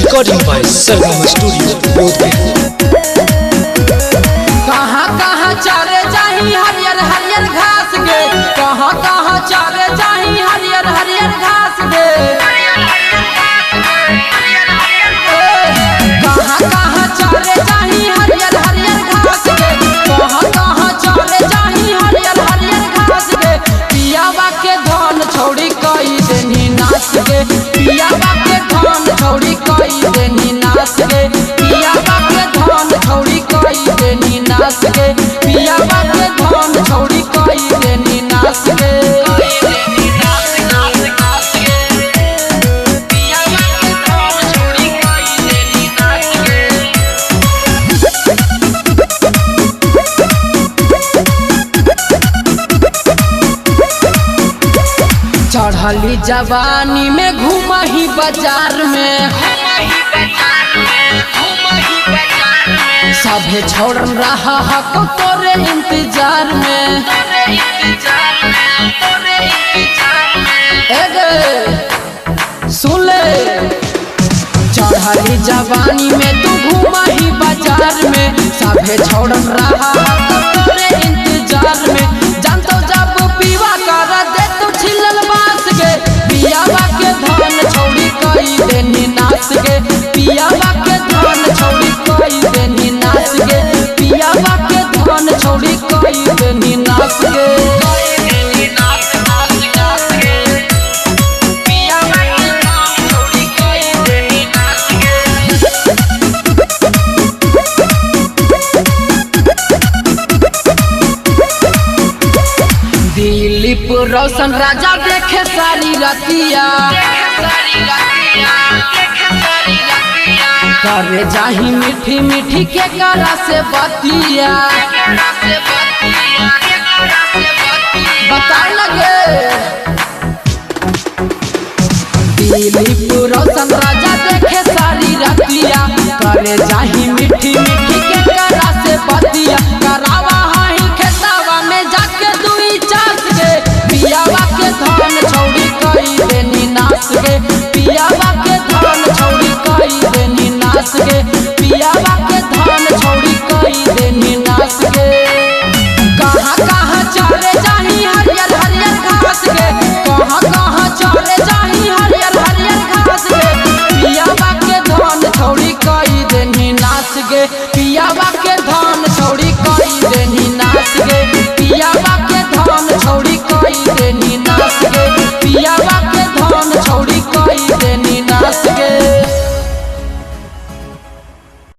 Recording by Sargama Studio, Bodhgaya। कहाँ कहाँ चले जाही हरियर हरियर घास गे, कहाँ कहाँ चले जाही हरियर हरियर घास गे, कहाँ कहाँ चले जाही हरियर हरियर घास गे, कहाँ कहाँ चले जाही हरियर हरियर घास गे। पियावा के धन छोड़ी कई देनी नाच गे, पियावा के धन छोड़ी कई देनी नाच गे, पियावा के धन छोड़ी कई देनी नाच गे, पियावा के धन छोड़ी कई देनी नाच गे। चढ़ली जवानी में घूमही बाजार में, सभे छोड़न रहा हक तोरे इंतजार में। सुन ले, चढ़ली जवानी में तू घूमही बाजार में, सभे छोड़न रहा हक तोरे इंतजार में। जानतो जब पीवा कर दे तू छिलल बांस गे, पियावा के धन छोड़ी कई देनी नाच गे, पियावा के धन छोड़ी कई देनी नाच गे, पियावा के धन छोड़ी कई देनी नाच गे। दिलीप रोशन राजा देखे सारी रतिया, करे जाही मीठी मीठी के करा से बतिया, बता लगे। दिलीप रोशन राजा देखे सारी रतिया, करे जाही मीठी मीठी के करा से बतिया, करावा हाही खेतावा में जाके दुई चास गे, पियावा के धन छोड़ी कई देनी नाच गे, पियावा के धन छोड़ी कई देनी नाच गे, पियावा के धन छोड़ी कई देनी नाच गे। कहाँ कहाँ चले जाही हरियर हरियर घास गे, कहाँ कहाँ चले जाही हरियर हरियर घास गे, पियावा के धन छोड़ी कई देनी नाच गे।